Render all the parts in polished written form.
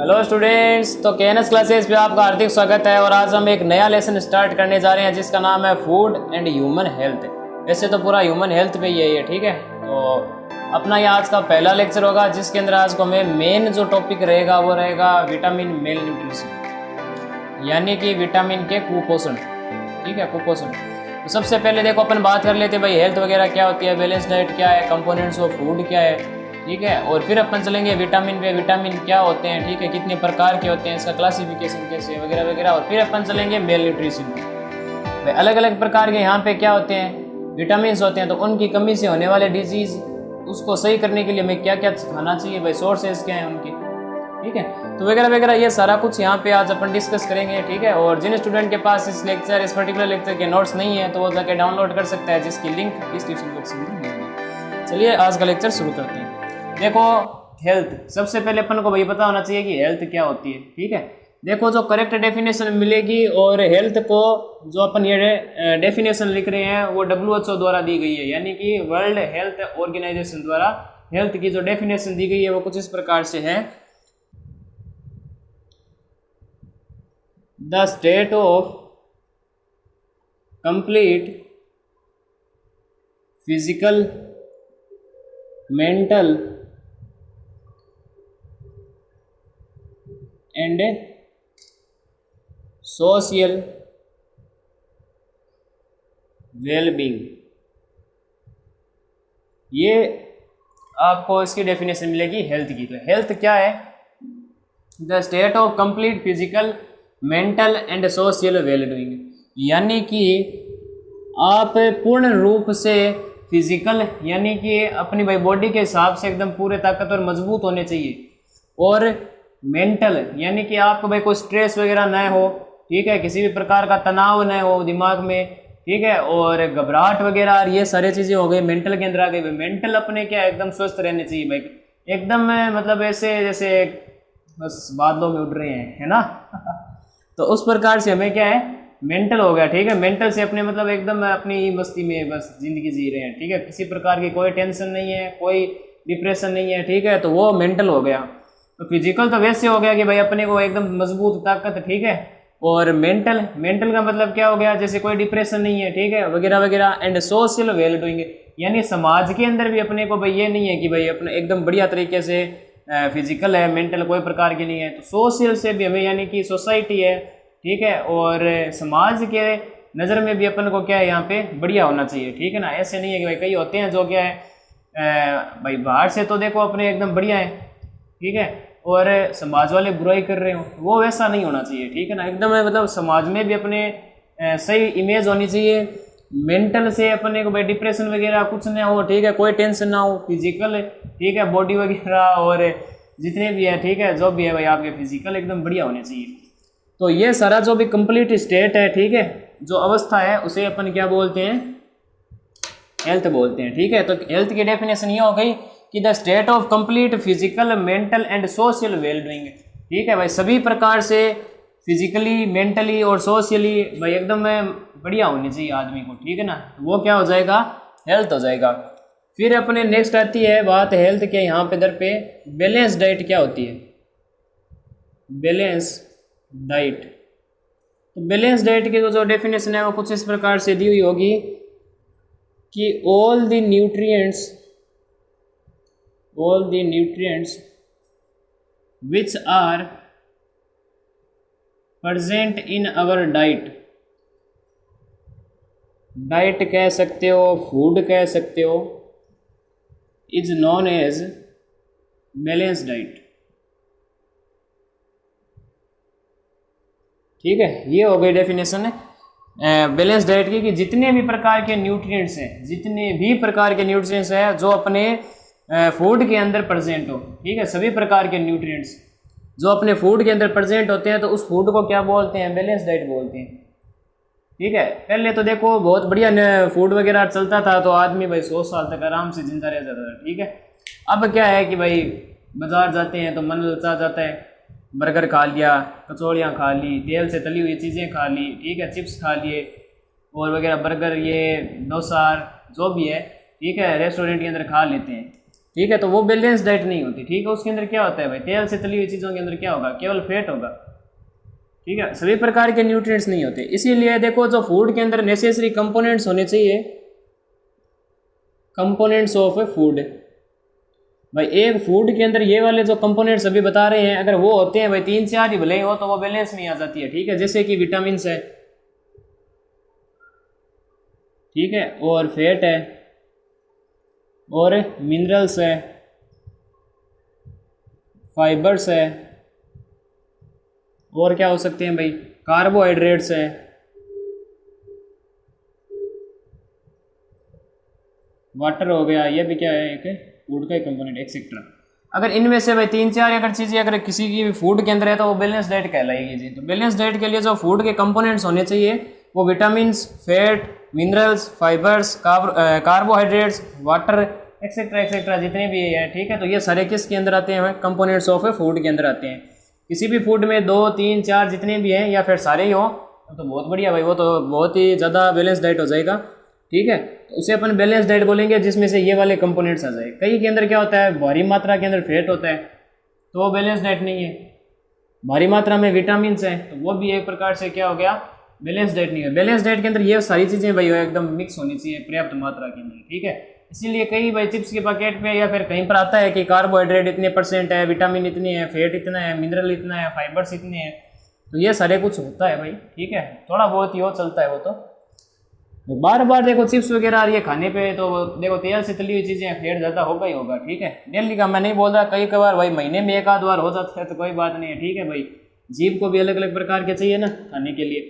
Hello students, तो KNS classes पे आपका हार्दिक स्वागत है। और आज हम एक नया लेसन स्टार्ट करने जा रहे हैं जिसका नाम है फूड एंड ह्यूमन हेल्थ। वैसे तो पूरा ह्यूमन हेल्थ पे ही है ये, ठीक है। तो अपना ये आज का पहला लेक्चर होगा जिसके अंदर आज को हमें मेन जो टॉपिक रहेगा वो रहेगा विटामिन मेल न्यूट्रिशन, यानी कि विटामिन के कुपोषण, ठीक है, कुपोषण। तो सबसे पहले देखो अपन बात कर लेते हैं भाई हेल्थ वगैरह क्या होती है, बैलेंस डाइट क्या है, कंपोनेंट्स ऑफ फूड क्या है, ठीक है। और फिर अपन चलेंगे विटामिन पे, विटामिन क्या होते हैं, ठीक है, कितने प्रकार के होते हैं, इसका क्लासिफिकेशन कैसे वगैरह वगैरह। और फिर अपन चलेंगे मेल न्यूट्रिशन पे, अलग अलग प्रकार के यहाँ पे क्या होते हैं, विटामिन होते हैं। तो उनकी कमी से होने वाले डिजीज, उसको सही करने के लिए हमें क्या क्या खाना चाहिए भाई, सोर्सेज क्या हैं उनके, ठीक है। तो वगैरह वगैरह ये सारा कुछ यहाँ पे आज अपन डिस्कस करेंगे, ठीक है। और जिन स्टूडेंट के पास इस पर्टिकुलर लेक्चर के नोट्स नहीं है तो वो जाके डाउनलोड कर सकता है, जिसकी लिंक डिस्क्रिप्शन बॉक्स में मिलेगी। चलिए आज का लेक्चर शुरू करते हैं। देखो हेल्थ, सबसे पहले अपन को भाई पता होना चाहिए कि हेल्थ क्या होती है, ठीक है। देखो जो करेक्ट डेफिनेशन मिलेगी, और हेल्थ को जो अपन ये डेफिनेशन लिख रहे हैं वो WHO द्वारा दी गई है, यानी कि वर्ल्ड हेल्थ ऑर्गेनाइजेशन द्वारा हेल्थ की जो डेफिनेशन दी गई है वो कुछ इस प्रकार से है। The state of complete physical, mental and social wellbeing, ये आपको इसकी डेफिनेशन मिलेगी हेल्थ की। तो हेल्थ क्या है? The state of complete physical, mental and social wellbeing, यानी कि आप पूर्ण रूप से फिजिकल, यानी कि अपनी भाई बॉडी के हिसाब से एकदम पूरे ताकतवर मजबूत होने चाहिए, और मेंटल यानी कि आपको भाई कोई स्ट्रेस वगैरह ना हो, ठीक है, किसी भी प्रकार का तनाव ना हो दिमाग में, ठीक है, और घबराहट वगैरह, ये सारी चीज़ें हो गई मेंटल के अंदर आ गई। मेंटल अपने क्या एकदम स्वस्थ रहने चाहिए भाई, एकदम मतलब ऐसे जैसे बस बादलों में उड़ रहे हैं, है ना तो उस प्रकार से हमें क्या है, मेंटल हो गया, ठीक है। मेंटल से अपने मतलब एकदम अपनी मस्ती में बस जिंदगी जी रहे हैं, ठीक है, किसी प्रकार की कोई टेंशन नहीं है, कोई डिप्रेशन नहीं है, ठीक है, तो वो मेंटल हो गया। तो फिजिकल तो वैसे हो गया कि भाई अपने को एकदम मजबूत ताकत, ठीक है। और मेंटल का मतलब क्या हो गया, जैसे कोई डिप्रेशन नहीं है, ठीक है, वगैरह वगैरह। एंड सोशल वेल डूइंग, यानी समाज के अंदर भी अपने को भाई ये नहीं है कि भाई अपना एकदम बढ़िया तरीके से फिजिकल है, मेंटल कोई प्रकार की नहीं है, तो सोशल से भी हमें यानी कि सोसाइटी है, ठीक है, और समाज के नज़र में भी अपन को क्या है यहाँ पे बढ़िया होना चाहिए, ठीक है ना। ऐसे नहीं है कि भाई कई होते हैं जो क्या है भाई बाहर से तो देखो अपने एकदम बढ़िया है, ठीक है, और समाज वाले बुराई कर रहे हो, वो वैसा नहीं होना चाहिए, ठीक है ना। एकदम मतलब समाज में भी अपने सही इमेज होनी चाहिए। मेंटल से अपने को भाई डिप्रेशन वगैरह कुछ ना हो, ठीक है, कोई टेंशन ना हो। फिजिकल, ठीक है, बॉडी वगैरह और जितने भी है, ठीक है, जो भी है भाई आपके फिजिकल एकदम बढ़िया होने चाहिए। तो ये सारा जो भी कंप्लीट स्टेट है, ठीक है, जो अवस्था है उसे अपन क्या बोलते हैं, हेल्थ बोलते हैं, ठीक है। तो हेल्थ की डेफिनेशन ये हो गई कि the state of complete physical, mental and social wellbeing, ठीक है भाई, सभी प्रकार से फिजिकली, मेंटली और सोशली भाई एकदम बढ़िया होनी चाहिए आदमी को, ठीक है ना। वो क्या हो जाएगा, हेल्थ हो जाएगा। फिर अपने नेक्स्ट आती है बात हेल्थ के यहाँ पे दर पे बैलेंस डाइट क्या होती है, बैलेंस डाइट। तो बैलेंस डाइट की जो डेफिनेशन है वो कुछ इस प्रकार से दी हुई होगी कि all the nutrients which are present in our diet, diet कह सकते हो, फूड कह सकते हो, is known as balance diet, ठीक है। ये हो गई डेफिनेशन बैलेंस डाइट की कि जितने भी प्रकार के न्यूट्रिएंट्स हैं, जितने भी प्रकार के न्यूट्रिएंट्स हैं जो अपने फूड के अंदर प्रेजेंट हो, ठीक है, सभी प्रकार के न्यूट्रिएंट्स जो अपने फूड के अंदर प्रेजेंट होते हैं, तो उस फूड को क्या बोलते हैं, बैलेंस डाइट बोलते हैं, ठीक है। पहले तो देखो बहुत बढ़िया फूड वगैरह चलता था तो आदमी भाई 100 साल तक आराम से जिंदा रह जाता था, ठीक है। अब क्या है कि भाई बाजार जाते हैं तो मन ललचा जाता है, बर्गर खा लिया, कचौड़ियाँ खा ली, तेल से तली हुई चीज़ें खा ली, ठीक है, चिप्स खा लिए और वगैरह, बर्गर, ये डोसा जो भी है, ठीक है, रेस्टोरेंट के अंदर खा लेते हैं। ठीक है, तो वो बैलेंस डाइट नहीं होती। ठीक है, उसके अंदर क्या होता है भाई, तेल से तली हुई चीज़ों के अंदर क्या होगा, केवल फैट होगा। ठीक है, सभी प्रकार के न्यूट्रिएंट्स नहीं होते। इसीलिए देखो जो फूड के अंदर नेसेसरी कंपोनेंट्स होने चाहिए, कंपोनेंट्स ऑफ फूड, भाई एक फूड के अंदर ये वाले जो कंपोनेंट्स अभी बता रहे हैं, अगर वो होते हैं भाई 3-4 ही भले ही हो, तो वो बैलेंस में आ जाती है। ठीक है, जैसे कि विटामिन है, ठीक है, और फैट है, और मिनरल्स है, फाइबर्स है, और क्या हो सकते हैं भाई, कार्बोहाइड्रेट्स है, वाटर हो गया, ये भी क्या है, एक फूड का कंपोनेंट, एक्सेट्रा। अगर इनमें से भाई 3-4 अगर चीज़ें अगर किसी की भी फूड के अंदर है, तो वो बैलेंस डाइट कहलाएगी जी। तो बैलेंस डाइट के लिए जो फूड के कंपोनेंट्स होने चाहिए वो vitamins, fat, minerals, fibres, carbohydrates, water, etcetera etcetera जितने भी है। ठीक है, तो ये सारे किसके अंदर आते हैं, कंपोनेंट्स ऑफ फूड के अंदर आते हैं। किसी भी फूड में 2-3-4 जितने भी हैं, या फिर सारे ही हो, तो बहुत बढ़िया भाई, वो तो बहुत ही ज़्यादा बैलेंस डाइट हो जाएगा। ठीक है, तो उसे अपन बैलेंस डाइट बोलेंगे जिसमें से ये वाले कंपोनेंट्स आ जाए। कई के अंदर क्या होता है, भारी मात्रा के अंदर फैट होता है, तो वो बैलेंस डाइट नहीं है। भारी मात्रा में विटामिन है, तो वो भी एक प्रकार से क्या हो गया, बैलेंस डाइट नहीं है। बैलेंस डाइट के अंदर ये सारी चीज़ें भाई एकदम मिक्स होनी चाहिए पर्याप्त मात्रा के अंदर। ठीक है, इसीलिए कई भाई चिप्स के पैकेट पे या फिर कहीं पर आता है कि कार्बोहाइड्रेट इतने % है, विटामिन इतने हैं, फैट इतना है, मिनरल इतना है, फाइबर्स इतने हैं, तो ये सारे कुछ होता है भाई। ठीक है, थोड़ा बहुत ही वो चलता है, वो तो बार बार देखो चिप्स वगैरह आ रही है खाने पे, तो देखो तेल से तली हुई चीज़ें फैट ज़्यादा होगा ही होगा। ठीक है, डेली का मैं नहीं बोल रहा, कई बार भाई महीने में 1-आध बार हो जाता है तो कोई बात नहीं है। ठीक है भाई, जीभ को भी अलग अलग प्रकार के चाहिए ना खाने के लिए।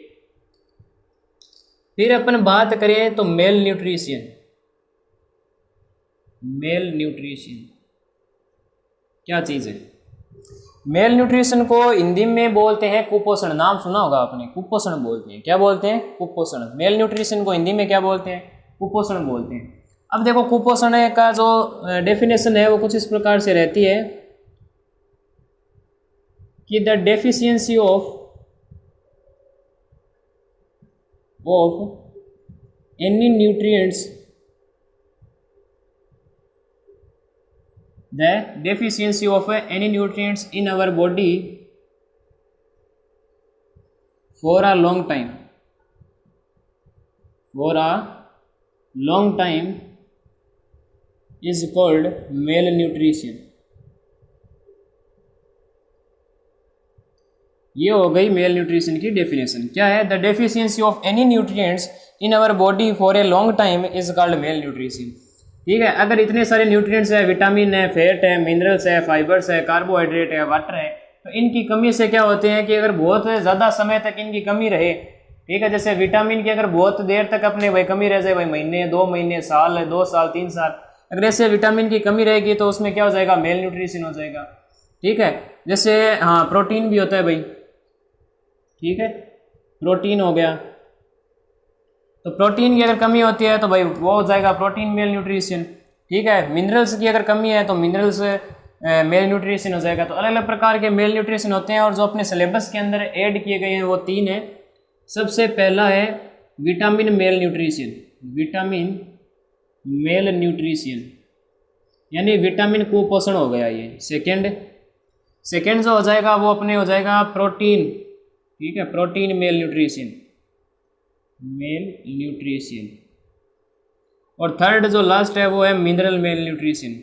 फिर अपन बात करें तो मेल न्यूट्रिशन। मेल न्यूट्रिशन क्या चीज़ है? मेल न्यूट्रिशन को हिंदी में बोलते हैं कुपोषण। नाम सुना होगा आपने, कुपोषण बोलते हैं। क्या बोलते हैं? कुपोषण। मेल न्यूट्रिशन को हिंदी में क्या बोलते हैं? कुपोषण बोलते हैं। अब देखो कुपोषण का जो डेफिनेशन है वो कुछ इस प्रकार से रहती है कि the deficiency of any nutrients, the deficiency of any nutrients in our body for a long time, is called malnutrition. ये हो गई मेल न्यूट्रिशन की डेफिनेशन। क्या है? The deficiency of any nutrients in our body for a long time is called malnutrition. ठीक है, अगर इतने सारे न्यूट्रिएंट्स है, विटामिन है, फैट है, मिनरल्स है, फाइबर्स है, कार्बोहाइड्रेट है, वाटर है, तो इनकी कमी से क्या होते हैं कि अगर बहुत ज़्यादा समय तक इनकी कमी रहे, ठीक है, जैसे विटामिन की अगर बहुत देर तक अपने भाई कमी रह जाए, भाई महीने, 2 महीने, साल, 2 साल, 3 साल, अगर ऐसे विटामिन की कमी रहेगी तो उसमें क्या हो जाएगा? मेल न्यूट्रिशन हो जाएगा। ठीक है, जैसे हाँ प्रोटीन भी होता है भाई। ठीक है, प्रोटीन हो गया, तो प्रोटीन की अगर कमी होती है तो भाई वो हो जाएगा प्रोटीन मेल न्यूट्रिशन। ठीक है, मिनरल्स की अगर कमी है तो मिनरल्स मेल न्यूट्रिशन हो जाएगा। तो अलग अलग प्रकार के मेल न्यूट्रिशन होते हैं, और जो अपने सिलेबस के अंदर ऐड किए गए हैं वो 3 है। सबसे पहला है vitamin mail nutrition, vitamin mail nutrition यानी विटामिन कुपोषण हो गया ये। सेकेंड जो हो जाएगा वो अपने हो जाएगा प्रोटीन। ठीक है, प्रोटीन मेल न्यूट्रिशन, और थर्ड जो लास्ट है वो है मिनरल मेल न्यूट्रिशन,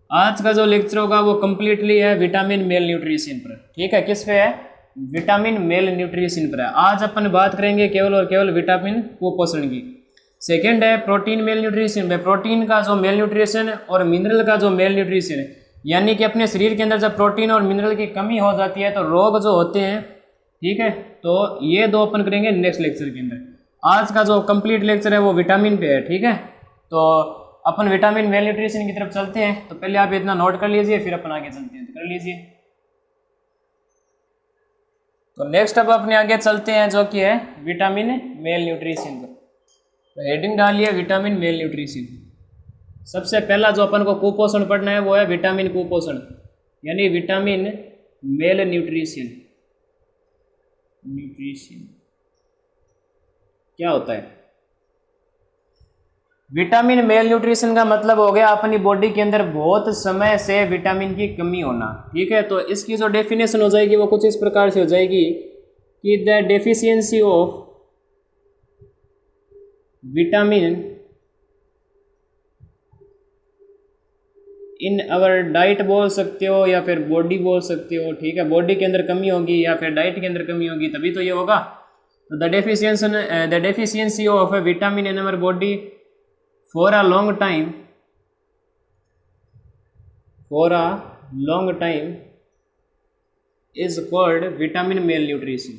आज का जो लेक्चर होगा वो कंप्लीटली है विटामिन मेल न्यूट्रिशन पर। ठीक है, किस पे है? विटामिन मेल न्यूट्रिशन पर है। आज अपन बात करेंगे केवल और केवल विटामिन कुपोषण की। सेकेंड है प्रोटीन मेल न्यूट्रिशन में प्रोटीन का जो मेल न्यूट्रिशन और मिनरल का जो मेल न्यूट्रिशन है, यानी कि अपने शरीर के अंदर जब प्रोटीन और मिनरल की कमी हो जाती है तो रोग जो होते हैं। ठीक है, तो ये 2 अपन करेंगे नेक्स्ट लेक्चर के अंदर। आज का जो कंप्लीट लेक्चर है वो विटामिन पे है। ठीक है, तो अपन विटामिन मेल न्यूट्रिशन की तरफ चलते हैं। तो पहले आप इतना नोट कर लीजिए, फिर अपन आगे चलते हैं, तो कर लीजिए। तो नेक्स्ट अब अपने आगे चलते हैं जो कि है विटामिन मेल न्यूट्रिशन पर। तो हेडिंग डालिए विटामिन मेल न्यूट्रिशन। सबसे पहला जो अपन को कुपोषण पढ़ना है वो है विटामिन कुपोषण, यानी विटामिन मेल न्यूट्रिशन। क्या होता है? विटामिन मेल न्यूट्रिशन का मतलब हो गया अपनी बॉडी के अंदर बहुत समय से विटामिन की कमी होना, ठीक है। तो इसकी जो डेफिनेशन हो जाएगी वो कुछ इस प्रकार से हो जाएगी कि the deficiency of vitamin in our diet बोल सकते हो या फिर बॉडी बोल सकते हो, ठीक है। बॉडी के अंदर कमी होगी या फिर डाइट के अंदर कमी होगी तभी तो ये होगा। तो the deficiency of vitamin in our body for a long time is called vitamin mail nutrition.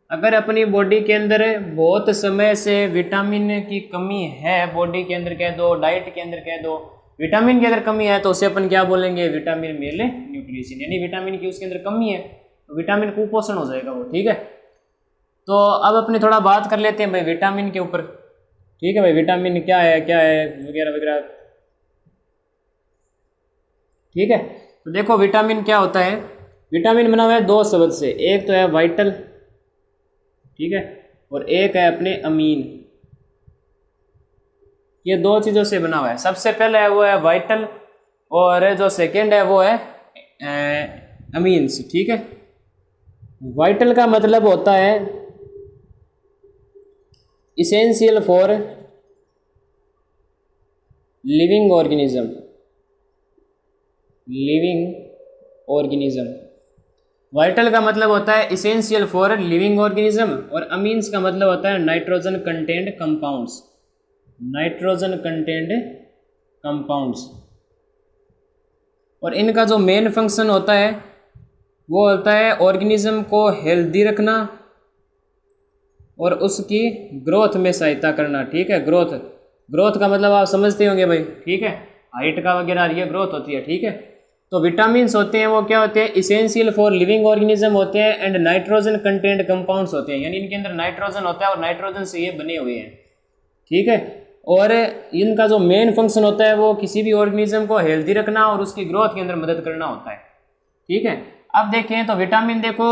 अगर अपनी बॉडी के अंदर बहुत समय से विटामिन की कमी है, बॉडी के अंदर कह दो, डाइट के अंदर कह दो, विटामिन की अगर कमी है तो उसे अपन क्या बोलेंगे, विटामिन मेल न्यूट्रिशन। यानी विटामिन की उसके अंदर कमी है तो विटामिन कुपोषण हो जाएगा वो, ठीक है। तो अब अपने थोड़ा बात कर लेते हैं भाई विटामिन के ऊपर, ठीक है भाई। विटामिन क्या है वगैरह वगैरह, ठीक है। तो देखो विटामिन क्या होता है। विटामिन बना हुआ है दो शब्द से, एक तो है वाइटल, ठीक है, और एक है अपने अमीन। ये दो चीज़ों से बना हुआ है। सबसे पहले है वो है वाइटल और जो सेकंड है वो है अमीन्स, ठीक है। वाइटल का मतलब होता है essential for living organism. Vital का मतलब होता है इसेंशियल फॉर लिविंग ऑर्गेनिज्म और अमीन्स का मतलब होता है नाइट्रोजन कंटेंट कंपाउंड्स। और इनका जो मेन फंक्शन होता है वो होता है ऑर्गेनिज्म को हेल्दी रखना और उसकी ग्रोथ में सहायता करना, ठीक है। ग्रोथ का मतलब आप समझते होंगे भाई, ठीक है, हाइट का वगैरह ये ग्रोथ होती है, ठीक है। तो विटामिन्स होते हैं वो क्या होते हैं, इसेंशियल फॉर लिविंग ऑर्गेनिज्म होते हैं एंड नाइट्रोजन कंटेंट कंपाउंड्स होते हैं, यानी इनके अंदर नाइट्रोजन होता है और नाइट्रोजन से ये बने हुए हैं, ठीक है। और इनका जो मेन फंक्शन होता है वो किसी भी ऑर्गेनिज्म को हेल्दी रखना और उसकी ग्रोथ के अंदर मदद करना होता है, ठीक है। अब देखें तो विटामिन देखो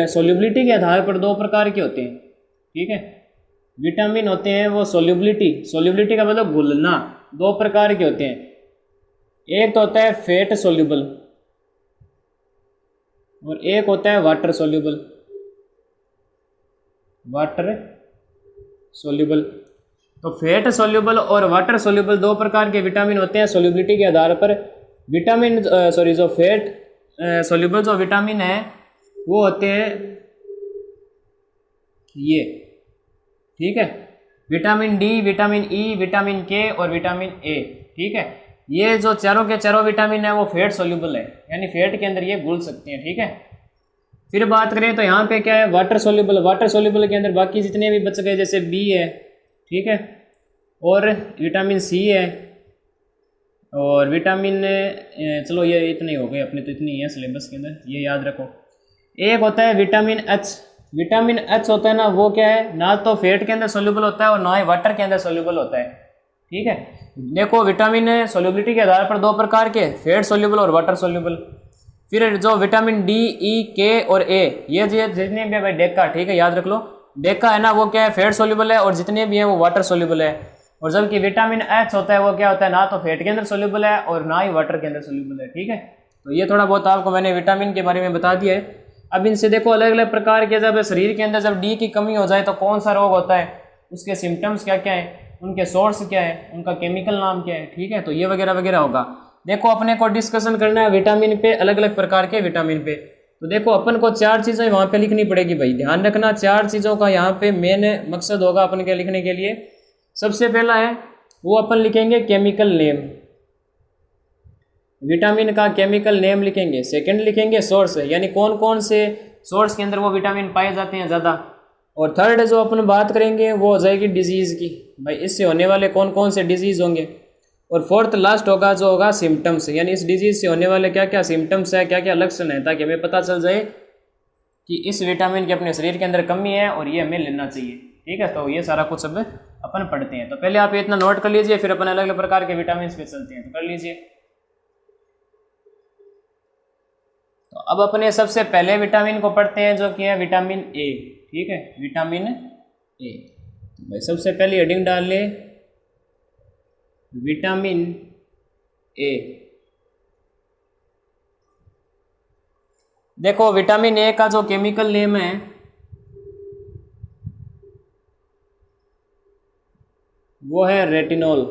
सोल्यूबिलिटी के आधार पर दो प्रकार के होते हैं, ठीक है। विटामिन होते हैं वो सोल्यूबिलिटी का मतलब घुलना, दो प्रकार के होते हैं। एक तो होता है फैट सोल्यूबल और एक होता है वाटर सोल्यूबल। तो फैट सोल्यूबल और वाटर सोल्यूबल दो प्रकार के विटामिन होते हैं सोल्यूबिलिटी के आधार पर। जो फैट सोल्यूबल जो विटामिन है वो होते हैं ये, ठीक है, vitamin D, vitamin E, vitamin के और विटामिन ए, ठीक है। ये जो चारों के चारों विटामिन है वो फैट सोल्यूबल है, यानी फैट के अंदर ये घुल सकते हैं, ठीक है। फिर बात करें तो यहाँ पे क्या है, वाटर सोल्यूबल के अंदर बाकी जितने भी बच गए जैसे बी है, ठीक है, और विटामिन सी है और विटामिन चलो ये इतने ही हो गए अपने, तो इतनी ही है सिलेबस के अंदर, ये याद रखो। एक होता है विटामिन एच होता है ना, वो क्या है, ना तो फैट के अंदर सोल्यूबल होता है और ना ही वाटर के अंदर सोल्यूबल होता है, ठीक है। देखो विटामिन सोल्यूबिलिटी के आधार पर दो प्रकार के, फैट सोल्यूबल और वाटर सोल्यूबल। फिर जो विटामिन डी, ई, के और ए, ये जितने भी है भाई डेका, ठीक है, याद रख लो। डेका है ना वो क्या है, फैट सोल्यूबल है और जितने भी हैं वो वाटर सोल्यूबल है। और जबकि विटामिन एच होता है वो क्या होता है, ना तो फैट के अंदर सोल्यूबल है और ना ही वाटर के अंदर सोल्यूबल है, ठीक है। तो ये थोड़ा बहुत आपको मैंने विटामिन के बारे में बता दिया है। अब इनसे देखो अलग अलग प्रकार के, जब शरीर के अंदर जब डी की कमी हो जाए तो कौन सा रोग होता है, उसके सिम्टम्स क्या क्या है, उनके सोर्स क्या है, उनका केमिकल नाम क्या है, ठीक है। तो ये वगैरह वगैरह होगा। देखो अपने को डिस्कशन करना है विटामिन पे, अलग अलग प्रकार के विटामिन पे। तो देखो अपन को चार चीज़ें वहाँ पे लिखनी पड़ेगी भाई, ध्यान रखना। चार चीज़ों का यहाँ पे मेन मकसद होगा अपन के लिखने के लिए। सबसे पहला है वो अपन लिखेंगे केमिकल नेम, विटामिन का केमिकल नेम लिखेंगे। सेकंड लिखेंगे सोर्स, यानी कौन कौन से सोर्स के अंदर वो विटामिन पाए जाते हैं ज़्यादा। और थर्ड जो अपन बात करेंगे वो हो जाएगी डिजीज़ की, भाई इससे होने वाले कौन कौन से डिजीज़ होंगे। और फोर्थ लास्ट होगा जो होगा सिम्टम्स, यानी इस डिजीज़ से होने वाले क्या क्या सिम्टम्स है, क्या क्या लक्षण है, ताकि हमें पता चल जाए कि इस विटामिन की अपने शरीर के अंदर कमी है और ये हमें लेना चाहिए, ठीक है। तो ये सारा कुछ अब अपन पढ़ते हैं। तो पहले आप इतना नोट कर लीजिए, फिर अपन अलग अलग प्रकार के विटामिन पे चलते हैं, तो कर लीजिए। तो अब अपने सबसे पहले विटामिन को पढ़ते हैं जो कि है विटामिन ए। ठीक है, विटामिन ए। तो भाई सबसे पहले हेडिंग डाल ले विटामिन ए। देखो विटामिन ए का जो केमिकल नेम है वो है रेटिनॉल।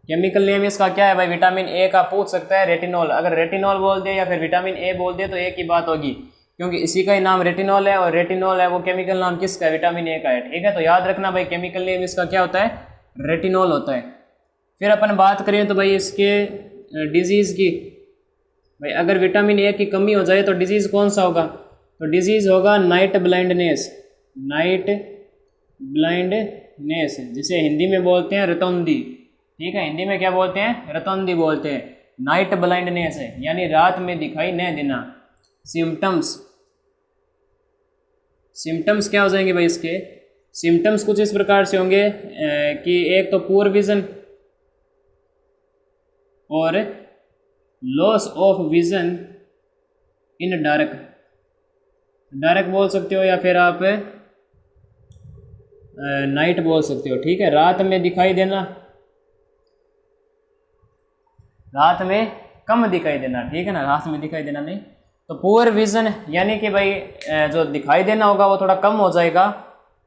केमिकल नेम इसका क्या है भाई, विटामिन ए का पूछ सकता है, रेटिनॉल। अगर रेटिनॉल बोल दे या फिर विटामिन ए बोल दे तो एक ही बात होगी, क्योंकि इसी का ही नाम रेटिनॉल है, और रेटिनॉल है वो केमिकल नाम किसका है, विटामिन ए का है। ठीक है, तो याद रखना भाई केमिकल नेम इसका क्या होता है, रेटिनॉल होता है। फिर अपन बात करें तो भाई इसके डिजीज़ की, भाई अगर विटामिन ए की कमी हो जाए तो डिजीज़ कौन सा होगा, तो डिजीज़ होगा नाइट ब्लाइंडनेस। नाइट ब्लाइंडनेस जिसे हिंदी में बोलते हैं रतौंधी। ठीक है, हिंदी में क्या बोलते हैं, रतौंधी बोलते हैं। नाइट ब्लाइंडनेस है यानी रात में दिखाई नहीं देना। सिम्टम्स, सिम्टम्स क्या हो जाएंगे भाई इसके, सिम्टम्स कुछ इस प्रकार से होंगे कि एक तो पुअर विजन और loss of vision in dark. Dark बोल सकते हो या फिर आप नाइट बोल सकते हो। ठीक है, रात में दिखाई देना, रात में कम दिखाई देना। ठीक है ना, रात में दिखाई देना नहीं। तो पुअर विजन यानी कि भाई जो दिखाई देना होगा वो थोड़ा कम हो जाएगा।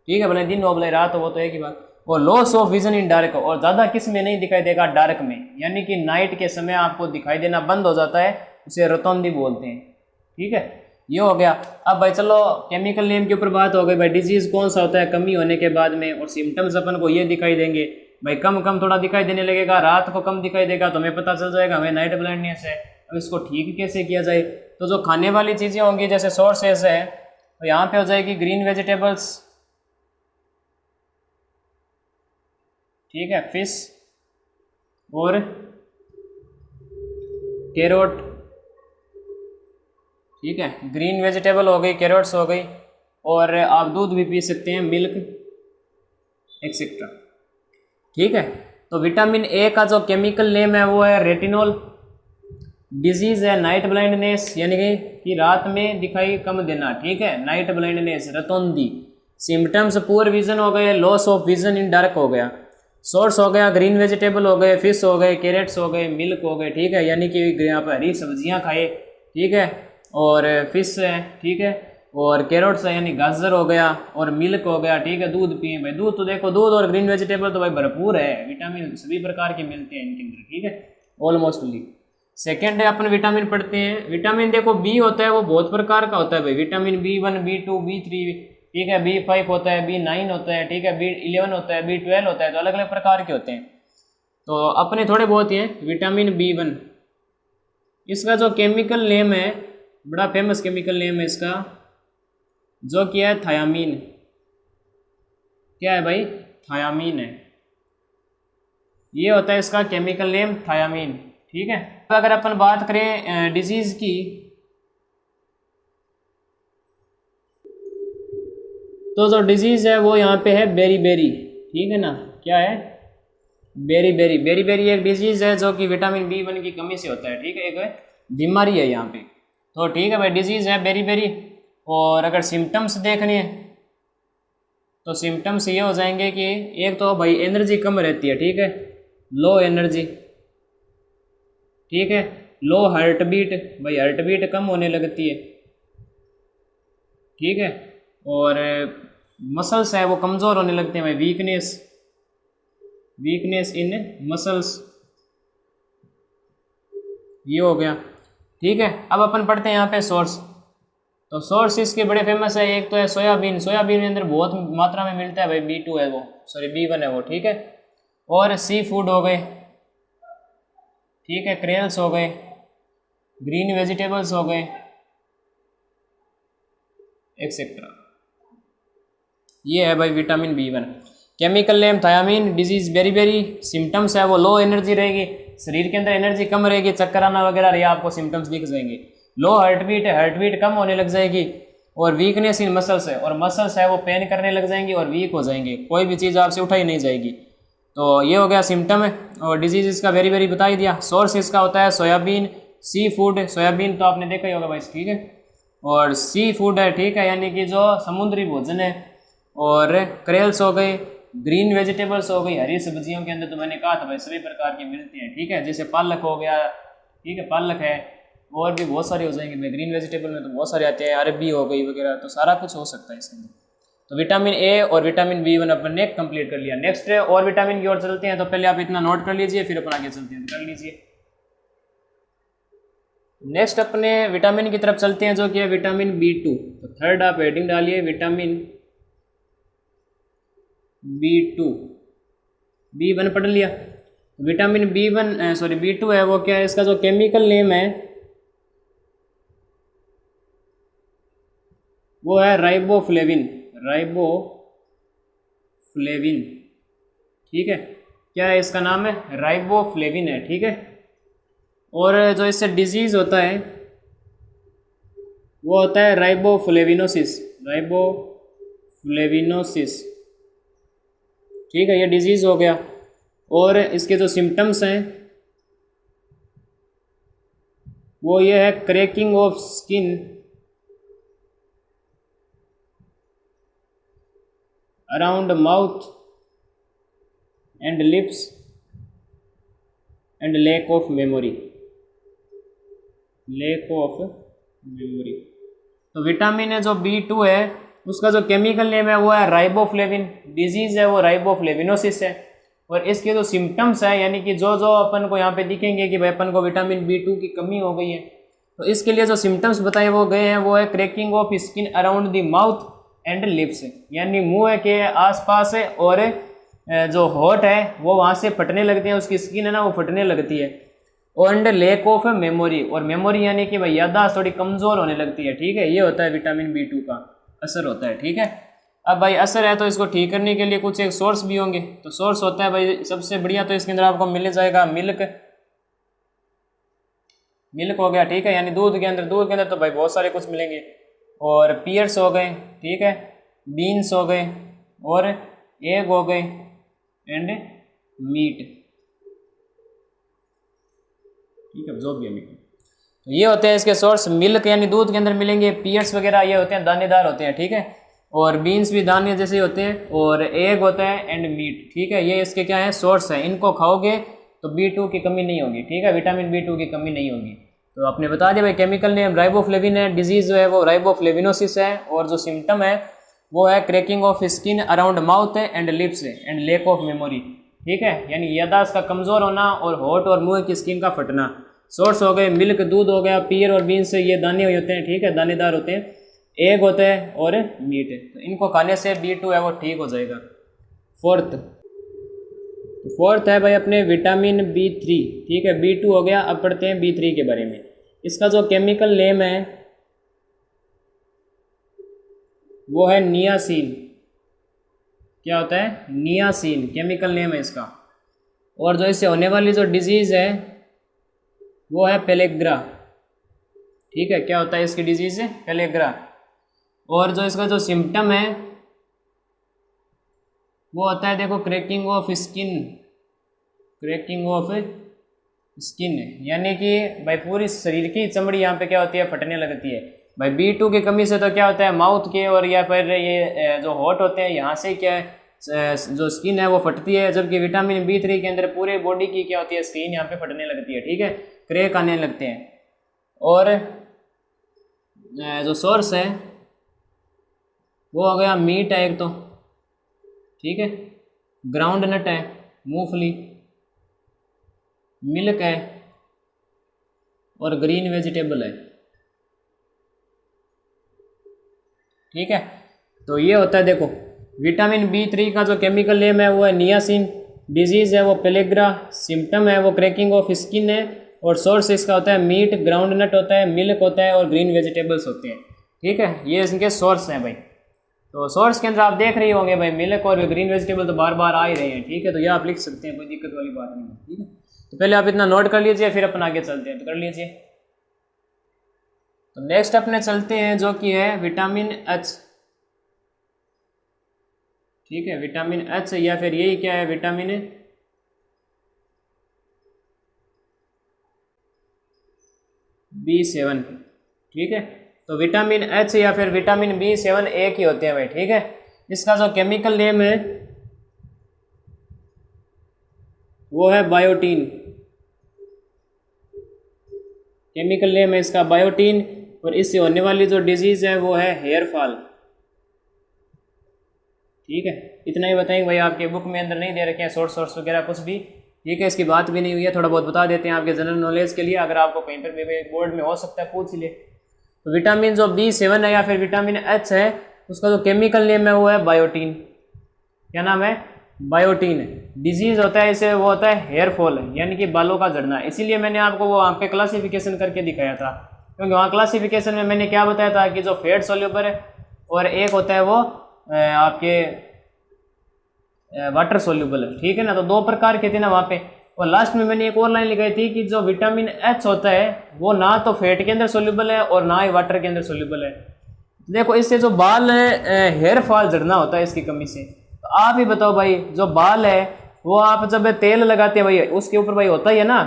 ठीक है, भले दिन हो भले रात हो वो तो एक ही बात। और loss of vision in dark, और ज़्यादा किस में नहीं दिखाई देगा, डार्क में, यानी कि नाइट के समय आपको दिखाई देना बंद हो जाता है, उसे रतौंधी बोलते हैं। ठीक है, ये हो गया। अब भाई चलो केमिकल नेम के ऊपर बात हो गई भाई, डिजीज़ कौन सा होता है कमी होने के बाद में, और सिम्टम्स अपन को ये दिखाई देंगे भाई, कम कम थोड़ा दिखाई देने लगेगा, रात को कम दिखाई देगा तो हमें पता चल जाएगा हमें नाइट ब्लाइंडनेस है। अब इसको ठीक कैसे किया जाए, तो जो खाने वाली चीज़ें होंगी जैसे सोर्सेस है, तो यहाँ पे हो जाएगी ग्रीन वेजिटेबल्स। ठीक है, फिश और कैरोट। ठीक है, ग्रीन वेजिटेबल हो गई, कैरोट्स हो गई, और आप दूध भी पी सकते हैं, मिल्क एक्सेट्रा। ठीक है, तो विटामिन ए का जो केमिकल नेम है वो है रेटिनॉल। डिजीज है नाइट ब्लाइंडनेस यानी कि रात में दिखाई कम देना। ठीक है, नाइट ब्लाइंडनेस रतौंधी। सिम्टम्स पुअर विजन हो गए, loss of vision in dark हो गया, सोर्स हो गया ग्रीन वेजिटेबल हो गए, फिश हो गए, कैरेट्स हो गए, मिल्क हो गए। ठीक है, यानी कि यहाँ पर हरी सब्जियाँ खाए। ठीक है, और फिश है। ठीक है, और कैरोट्स है यानी गाजर हो गया, और मिल्क हो गया। ठीक है, दूध पिए भाई, दूध तो देखो दूध और ग्रीन वेजिटेबल तो भाई भरपूर है, विटामिन सभी प्रकार के मिलते हैं इनके अंदर। ठीक है, ऑलमोस्टली। सेकेंड है अपन विटामिन पढ़ते हैं। विटामिन देखो बी होता है वो बहुत प्रकार का होता है भाई, विटामिन B1, B2, B3। ठीक है, B5 होता है, B9 होता है। ठीक है, B11 होता है, B12 होता है, तो अलग अलग प्रकार के होते हैं। तो अपने थोड़े बहुत ही हैं। विटामिन B1, इसका जो केमिकल नेम है, बड़ा फेमस केमिकल नेम है इसका, जो क्या है, थायामीन। क्या है भाई, थायामीन है, ये होता है इसका केमिकल नेम, थायामीन। ठीक है, तो अगर अपन बात करें डिजीज की, तो जो डिजीज है वो यहाँ पे है बेरीबेरी। ठीक है ना, क्या है, बेरीबेरी। बेरीबेरी एक डिजीज है जो कि विटामिन B1 की कमी से होता है। ठीक है, एक बीमारी है यहाँ पे। तो ठीक है भाई, डिजीज है बेरीबेरी। और अगर सिम्टम्स देखने हैं तो सिम्टम्स ये हो जाएंगे कि एक तो भाई एनर्जी कम रहती है। ठीक है, लो एनर्जी। ठीक है, लो हार्ट बीट, भाई हार्ट बीट कम होने लगती है। ठीक है, और मसल्स है वो कमज़ोर होने लगते हैं भाई, वीकनेस, वीकनेस इन मसल्स, ये हो गया। ठीक है, अब अपन पढ़ते हैं यहाँ पे सोर्स। तो सोर्स इसके बड़े फेमस है। एक तो है सोयाबीन, सोयाबीन के अंदर बहुत मात्रा में मिलता है भाई, B2 है वो, सॉरी B1 है वो। ठीक है, और सी फूड हो गए। ठीक है, क्रेल्स हो गए, ग्रीन वेजिटेबल्स हो गए, एक्सेट्रा। ये है भाई vitamin B1। Chemical name thiamine, disease beriberi, symptoms है वो लो एनर्जी रहेगी, शरीर के अंदर एनर्जी कम रहेगी, चक्कर आना वगैरह रही आपको सिम्टम्स दिख जाएंगे। लो हार्ट बीट है, हार्ट बीट कम होने लग जाएगी, और वीकनेस इन मसल्स है, और मसल्स है वो पेन करने लग जाएंगी और वीक हो जाएंगे, कोई भी चीज़ आपसे उठाई नहीं जाएगी। तो ये हो गया सिम्टम है। और डिजीज इसका वेरी बता ही दिया। सोर्स इसका होता है सोयाबीन, सी फूड, सोयाबीन तो आपने देखा ही होगा भाई। ठीक है, और सी फूड है, ठीक है, यानी कि जो समुद्री भोजन है। और करेल्स हो गए, ग्रीन वेजिटेबल्स हो गई, हरी सब्जियों के अंदर तो मैंने कहा था भाई सभी प्रकार के मिलते हैं, ठीक है, जैसे पालक हो गया, ठीक है, पालक है, और भी बहुत सारे हो जाएंगे भाई, ग्रीन वेजिटेबल में तो बहुत सारे आते हैं, अरबी हो गई वगैरह, तो सारा कुछ हो सकता है इसके अंदर। तो विटामिन ए और विटामिन B1 अपन ने कंप्लीट कर लिया। नेक्स्ट है और विटामिन की ओर चलते हैं, तो पहले आप इतना नोट कर लीजिए, फिर अपन आगे चलते हैं, कर लीजिए। नेक्स्ट अपने विटामिन की तरफ चलते हैं, जो कि है विटामिन B2। तो थर्ड आप हेडिंग डालिए विटामिन B2। B1 पढ़ लिया। विटामिन B2 है, वो क्या है, इसका जो केमिकल नेम है वो है राइबोफ्लेविन। राइबोफ्लेविन, ठीक है, क्या है इसका नाम है, राइबोफ्लेविन है, ठीक है। और जो इससे डिजीज होता है वो होता है राइबोफ्लेविनोसिस, ठीक है, ये डिजीज हो गया। और इसके जो सिम्टम्स हैं वो ये है cracking of skin around mouth and lips and lack of memory. तो विटामिन है जो B2 है, उसका जो केमिकल नेम है वो है राइबोफ्लेविन, डिजीज है वो राइबोफ्लेविनोसिस है। और इसके जो सिम्टम्स है, यानी कि जो जो अपन को यहाँ पे दिखेंगे कि भाई अपन को विटामिन B2 की कमी हो गई है, तो इसके लिए जो सिम्टम्स बताए वो गए हैं वो है cracking of skin around the mouth and lips, यानी मुंह के आसपास है, और जो होठ है वो वहाँ से फटने लगते हैं, उसकी स्किन है ना वो फटने लगती है। एंड लैक ऑफ मेमोरी, और मेमोरी यानी कि भाई याददाश्त थोड़ी कमज़ोर होने लगती है, ठीक है, ये होता है विटामिन B2 का असर होता है, ठीक है। अब भाई असर है तो इसको ठीक करने के लिए कुछ एक सोर्स भी होंगे, तो सोर्स होता है भाई सबसे बढ़िया, तो इसके अंदर आपको मिल जाएगा मिल्क हो गया, ठीक है, यानी दूध के अंदर तो भाई बहुत सारे कुछ मिलेंगे। और पियर्स हो गए, ठीक है, बीन्स हो गए, और एग हो गए, एंड मीट, ठीक है, जो भी है मीट। तो ये होते हैं इसके सोर्स। मिल्क यानी दूध के अंदर मिलेंगे, पियर्स वगैरह ये होते हैं दानेदार होते हैं, ठीक है, और बीन्स भी दाने जैसे ही होते हैं, और एग होता है, एंड मीट, ठीक है, ये इसके क्या है, सोर्स है। इनको खाओगे तो B2 की कमी नहीं होगी, ठीक है, विटामिन B2 की कमी नहीं होगी। तो आपने बता दिया भाई केमिकल नेम राइबोफ्लेविन है, डिजीज जो है वो राइबोफ्लेविनोसिस है, और जो सिम्टम है वो है cracking of skin around mouth and lips and lack of memory, ठीक है, यानी याददाश्त का कमज़ोर होना और होठ और मुंह की स्किन का फटना। सोर्स हो गए मिल्क, दूध हो गया, पियर और बीन्स ये दाने होते हैं, ठीक है, दानेदार होते हैं, एग होता है, और मीट है। तो इनको खाने से B2 है वो ठीक हो जाएगा। फोर्थ है भाई अपने विटामिन B3, ठीक है, B2 हो गया। अब पढ़ते हैं B3 के बारे में। इसका जो केमिकल नेम है वो है नियासिन। क्या होता है, नियासिन केमिकल नेम है इसका। और जो इससे होने वाली जो डिजीज़ है वो है पेलेग्रा, ठीक है, क्या होता है इसकी डिजीज़ है, पेलेग्रा। और जो इसका जो सिम्टम है वो होता है, देखो, क्रैकिंग ऑफ स्किन, यानी कि भाई पूरी शरीर की चमड़ी यहाँ पे क्या होती है, फटने लगती है। भाई B2 की कमी से तो क्या होता है, माउथ के और या फिर ये जो होठ होते हैं यहाँ से क्या है, जो स्किन है वो फटती है, जबकि विटामिन B3 के अंदर पूरे बॉडी की क्या होती है, स्किन यहाँ पे फटने लगती है, ठीक है, क्रैक आने लगते हैं। और जो सोर्स है वो हो गया मीट है एक तो, ठीक है, ग्राउंड नट है, मूंगफली, मिल्क है, और ग्रीन वेजिटेबल है, ठीक है। तो ये होता है, देखो, विटामिन B3 का जो केमिकल नेम है वो है नियासिन, डिजीज़ है वो पेलेग्रा, सिम्टम है वो क्रैकिंग ऑफ स्किन है, और सोर्स इसका होता है मीट, ग्राउंड नट होता है, मिल्क होता है, और ग्रीन वेजिटेबल्स होते हैं, ठीक है, ये इनके सोर्स हैं भाई। तो सोर्स के अंदर आप देख रहे होंगे भाई मिल्क और ग्रीन वेजिटेबल तो बार बार आ ही रहे हैं, ठीक है, तो ये आप लिख सकते हैं, कोई दिक्कत वाली बात नहीं है, ठीक है। तो पहले आप इतना नोट कर लीजिए, फिर अपन आगे चलते हैं, तो कर लीजिए। तो नेक्स्ट अपने चलते हैं जो कि है विटामिन H, ठीक है, विटामिन H, या फिर यही क्या है, विटामिन B7, ठीक है। तो विटामिन एच या फिर विटामिन B7 एक ही होते हैं भाई, ठीक है। इसका जो केमिकल नेम है वो है बायोटीन, केमिकल नेम है इसका बायोटीन। और इससे होने वाली जो डिजीज़ है वो है हेयर फॉल, ठीक है। इतना ही बताएंगे भाई, आपके बुक में अंदर नहीं दे रखे हैं सोर्स वगैरह कुछ भी, ठीक है। इसकी बात भी नहीं हुई है, थोड़ा बहुत बता देते हैं आपके जनरल नॉलेज के लिए, अगर आपको कहीं पर भी बोर्ड में हो सकता है पूछ ले। तो विटामिन जो B7 है या फिर विटामिन एच है, उसका जो केमिकल नेम है वो है बायोटीन। क्या नाम है? बायोटीन। डिजीज़ होता है इसे, वो होता है हेयर फॉल, यानी कि बालों का झड़ना। इसीलिए मैंने आपको वो वहाँ पे क्लासिफिकेशन करके दिखाया था, क्योंकि वहाँ क्लासिफिकेशन में मैंने क्या बताया था कि जो फैट सोल्यूबल है और एक होता है वो आपके वाटर सोल्यूबल है, ठीक है ना। तो दो प्रकार के थे ना वहाँ पे। और लास्ट में मैंने एक और लाइन लिखाई थी कि जो विटामिन एच होता है वो ना तो फैट के अंदर सोल्यूबल है और ना ही वाटर के अंदर सोल्यूबल है। देखो इससे जो बाल है हेयर फॉल झड़ना होता है इसकी कमी से। तो आप ही बताओ भाई, जो बाल है वो आप जब तेल लगाते हैं भाई उसके ऊपर भाई होता ही है ना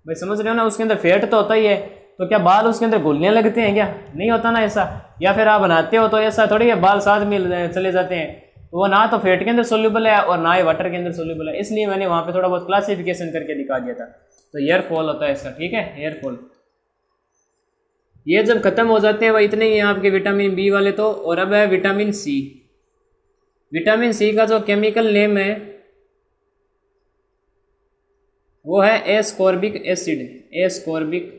भाई, समझ रहे हो ना, उसके अंदर फैट तो होता ही है। तो क्या बाल उसके अंदर घुलने लगते हैं क्या? नहीं होता ना ऐसा। या फिर आप बनाते हो तो ऐसा थोड़ी है बाल साथ में चले जाते हैं। तो वो ना तो फैट के अंदर सोल्यूबल है और ना ही वाटर के अंदर सोल्यूबल है, इसलिए मैंने वहाँ पे थोड़ा बहुत क्लासिफिकेशन करके दिखा दिया था। तो हेयर फॉल होता है इसका, ठीक है, हेयर फॉल। ये जब खत्म हो जाते हैं वह इतने ही आपके विटामिन बी वाले तो। और अब है विटामिन सी। विटामिन सी का जो केमिकल नेम है वो है एस्कॉर्बिक एसिड। एस्कॉर्बिक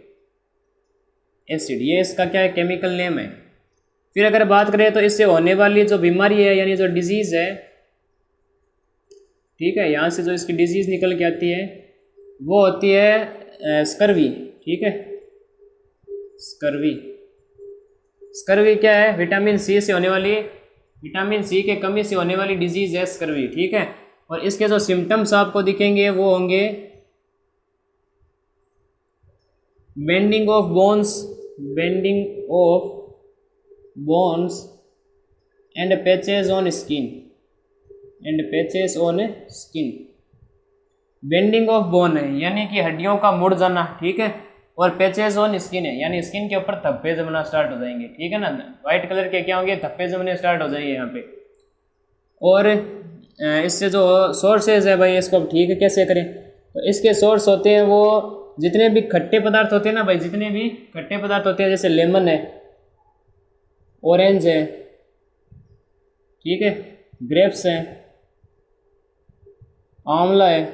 एसिड, ये इसका क्या है? केमिकल नेम है। फिर अगर बात करें तो इससे होने वाली जो बीमारी है यानी जो डिजीज़ है, ठीक है, यहाँ से जो इसकी डिजीज़ निकल के आती है वो होती है स्कर्वी, ठीक है, स्कर्वी। स्कर्वी क्या है? विटामिन सी से होने वाली, विटामिन सी के कमी से होने वाली डिजीज़ है स्कर्वी, ठीक है। और इसके जो सिम्टम्स आपको दिखेंगे वो होंगे bending of bones, bending of bones and patches on skin, and patches on skin. Bending of bone है यानी कि हड्डियों का मुड़ जाना, ठीक है। और पैचेस ऑन स्किन है यानी स्किन के ऊपर धब्बे जमना स्टार्ट हो जाएंगे, ठीक है ना। वाइट कलर के क्या होंगे? धब्बे जमने स्टार्ट हो जाएंगे यहाँ पे। और इससे जो सोर्सेज है भाई इसको ठीक कैसे करें? तो इसके सोर्स होते हैं वो जितने भी खट्टे पदार्थ होते हैं ना भाई, जितने भी खट्टे पदार्थ होते हैं, जैसे लेमन है, ऑरेंज है, ठीक है, ग्रेप्स है, आंवला है।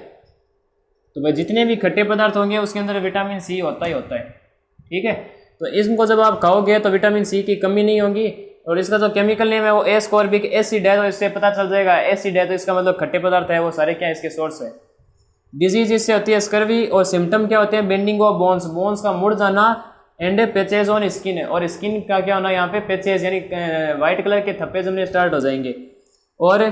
तो भाई जितने भी खट्टे पदार्थ होंगे उसके अंदर विटामिन सी होता ही होता है, ठीक है। तो इसको जब आप खाओगे तो विटामिन सी की कमी नहीं होगी। और इसका जो केमिकल नेम है वो एस्कॉर्बिक एसिड है, तो इससे पता चल जाएगा एसिड है तो इसका मतलब खट्टे पदार्थ है, वो सारे क्या इसके सोर्स है। डिजीज इससे होती है स्कर्वी। और सिम्टम क्या होते हैं? बेंडिंग ऑफ बोन्स, बोन्स का मुड़ जाना, एंड पैचेज ऑन स्किन है, और स्किन का क्या होना यहाँ पे? पैचेज यानी वाइट कलर के थप्पे जमने स्टार्ट हो जाएंगे। और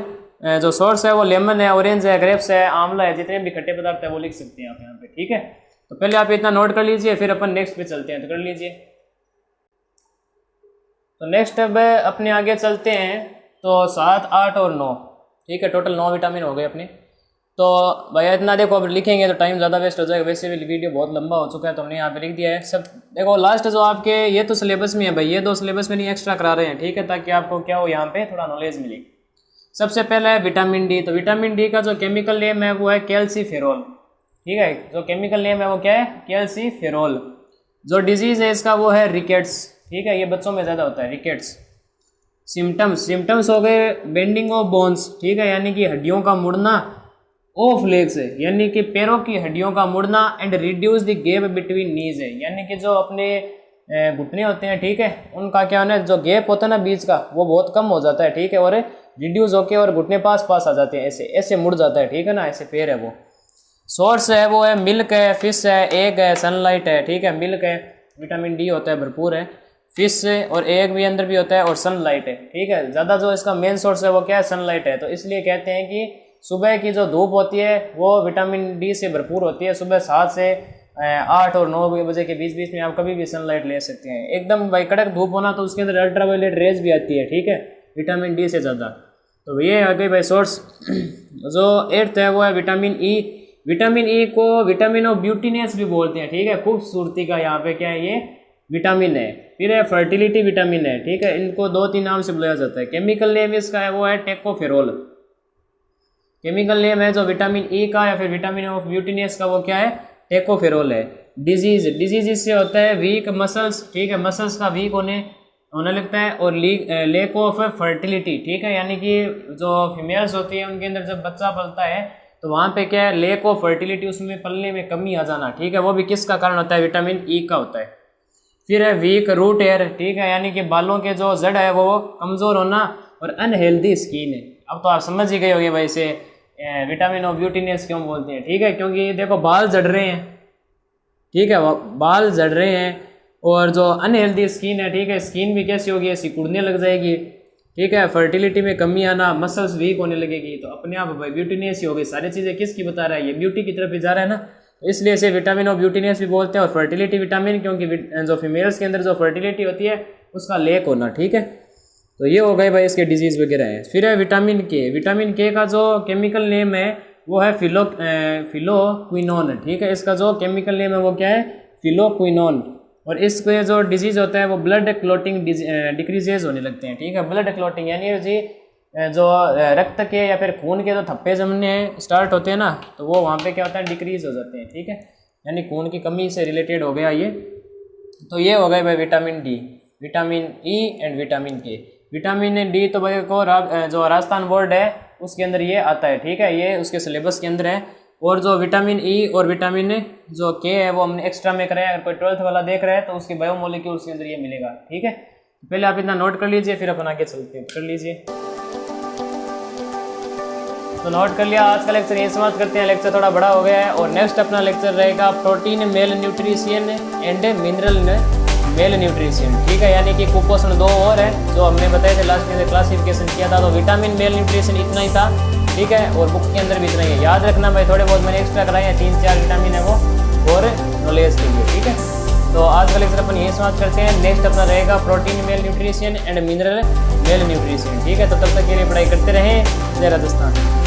जो सोर्स है वो लेमन है, ऑरेंज है, ग्रेप्स है, आंवला है, जितने भी खट्टे पदार्थ है वो लिख सकते हैं आप यहाँ पे, ठीक है। तो पहले आप इतना नोट कर लीजिए, फिर अपन नेक्स्ट पे चलते हैं, तो कर लीजिए। तो नेक्स्ट अब अपने आगे चलते हैं। तो 7, 8 और 9, ठीक है, टोटल 9 विटामिन हो गए अपने। तो भैया इतना देखो, अब लिखेंगे तो टाइम ज़्यादा वेस्ट हो जाएगा, वैसे भी वीडियो बहुत लंबा हो चुका है तो हमने यहाँ पे लिख दिया है सब। देखो लास्ट जो आपके ये तो सिलेबस में है भाई, ये 2 सिलेबस में नहीं एक्स्ट्रा करा रहे हैं, ठीक है, ताकि आपको क्या हो यहाँ पे थोड़ा नॉलेज मिले। सबसे पहला है विटामिन डी। तो विटामिन डी का जो केमिकल नेम है वो है कैल्सीफेरोल, ठीक है। जो केमिकल नेम है वो क्या है? कैल्सीफेरोल। जो डिजीज़ है इसका वो है रिकेट्स, ठीक है, ये बच्चों में ज़्यादा होता है, रिकेट्स। सिम्टम्स हो गए बेंडिंग ऑफ बोन्स, ठीक है, यानी कि हड्डियों का मुड़ना, ऑफ लेग्स है यानी कि पैरों की हड्डियों का मुड़ना, and reduce the gap between knees है यानी कि जो अपने घुटने होते हैं, ठीक है, उनका क्या होना है? जो गैप होता है ना बीच का, वो बहुत कम हो जाता है, ठीक है, और रिड्यूस होके और घुटने पास आ जाते हैं, ऐसे ऐसे मुड़ जाता है, ठीक है ना, ऐसे पैर है वो। सोर्स है वो है मिल्क है, फिश है, एग है, सनलाइट है, ठीक है। मिल्क है, विटामिन डी होता है भरपूर है, फिश है और एग भी अंदर भी होता है, और सनलाइट है, ठीक है। ज़्यादा जो इसका मेन सोर्स है वो क्या है? सनलाइट है। तो इसलिए कहते हैं कि सुबह की जो धूप होती है वो विटामिन डी से भरपूर होती है। सुबह 7 से 8 और 9 बजे के बीच में आप कभी भी सनलाइट ले सकते हैं। एकदम भाई कड़क धूप होना तो उसके अंदर अल्ट्रावायलेट रेज भी आती है, ठीक है, विटामिन डी से ज़्यादा। तो ये आ गई भाई सोर्स। जो 8th है वो है विटामिन ई। विटामिन ई को विटामिन ऑफ ब्यूटीनेस भी बोलते हैं, ठीक है, खूबसूरती का। यहाँ पे क्या है? ये विटामिन है। फिर है फर्टिलिटी विटामिन है, ठीक है। इनको 2-3 नाम से बुलाया जाता है। केमिकल नेम इसका है वो है टेकोफेरोल। केमिकल नेम है जो विटामिन ई का या फिर विटामिन ऑफ ब्यूटिनियस का, वो क्या है, टेकोफेरोल है। डिजीज इससे होता है वीक मसल्स, ठीक है, मसल्स का वीक होने लगता है। और लेक ऑफ फर्टिलिटी, ठीक है, यानी कि जो फीमेल्स होती है उनके अंदर जब बच्चा पलता है तो वहाँ पे क्या है, लेक ऑफ फर्टिलिटी, उसमें पलने में कमी आ जाना, ठीक है, वो भी किसका कारण होता है, विटामिन ई का होता है। फिर है वीक रूट हेयर, ठीक है, यानी कि बालों के जो जड़ है वो कमज़ोर होना। और अनहेल्दी स्किन है। अब तो आप समझ ही गए होंगे भाई इसे विटामिन ऑफ ब्यूटिनियस क्यों बोलते हैं, ठीक है, क्योंकि देखो बाल झड़ रहे हैं, ठीक है, बाल झड़ रहे हैं। और जो अनहेल्दी स्किन है, ठीक है, स्किन भी कैसी होगी, ऐसी कुड़ने लग जाएगी, ठीक है, फर्टिलिटी में कमी आना, मसल्स वीक होने लगेगी, तो अपने आप भाई ब्यूटिनियस ही होगी। सारी चीज़ें किसकी बता रहा है, ये ब्यूटी की तरफ ही जा रहा है ना, इसलिए इसे विटामिन ऑफ ब्यूटिनियस भी बोलते हैं। और फर्टिलिटी विटामिन, क्योंकि जो फीमेल्स के अंदर जो फर्टिलिटी होती है उसका लेक होना, ठीक है। तो ये हो गए भाई इसके डिजीज़ वगैरह है। फिर है विटामिन के। विटामिन के का जो केमिकल नेम है वो है फिलोक्विनोन, ठीक है, इसका जो केमिकल नेम है वो क्या है, फिलोक्विनोन। और इसके जो डिजीज़ होता है वो ब्लड क्लॉटिंग डिक्रीजेज होने लगते हैं, ठीक है। ब्लड क्लॉटिंग यानी जी जो रक्त के या फिर खून के जो थप्पे जमने स्टार्ट होते हैं ना, तो वो वहाँ पे क्या होता है, डिक्रीज हो जाते हैं, ठीक है, यानी खून की कमी से रिलेटेड हो गया ये। तो ये हो गए भाई vitamin D, vitamin E and vitamin के। विटामिन डी तो भाई को जो राजस्थान बोर्ड है उसके अंदर ये आता है, ठीक है, ये उसके सिलेबस के अंदर है। और जो विटामिन ई और विटामिन जो के है वो हमने एक्स्ट्रा में कराया। अगर कोई 12th वाला देख रहा है तो उसके बायोमोलिक्यूल्स के अंदर ये मिलेगा, ठीक है। पहले आप इतना नोट कर लीजिए, फिर अपन आगे चलते हैं, कर लीजिए। तो नोट कर लिया, आज का लेक्चर ये समाप्त करते हैं। लेक्चर थोड़ा बड़ा हो गया है और नेक्स्ट अपना लेक्चर रहेगा protein mail nutrition and mineral mail nutrition, ठीक है, यानी कि कुपोषण 2 और है जो हमने बताए थे लास्ट में क्लासिफिकेशन किया था। तो विटामिन मेल न्यूट्रिशन इतना ही था, ठीक है, और बुक के अंदर भी इतना ही है। याद रखना भाई, थोड़े बहुत मैंने एक्स्ट्रा कराए हैं, 3-4 विटामिन है वो, और नॉलेज के लिए, ठीक है। तो आज का लेक्चर अपन यही समाप्त करते हैं। नेक्स्ट अपना रहेगा protein mail nutrition and mineral mail nutrition, ठीक है। तो तब तक के लिए पढ़ाई करते रहें। जय राजस्थान।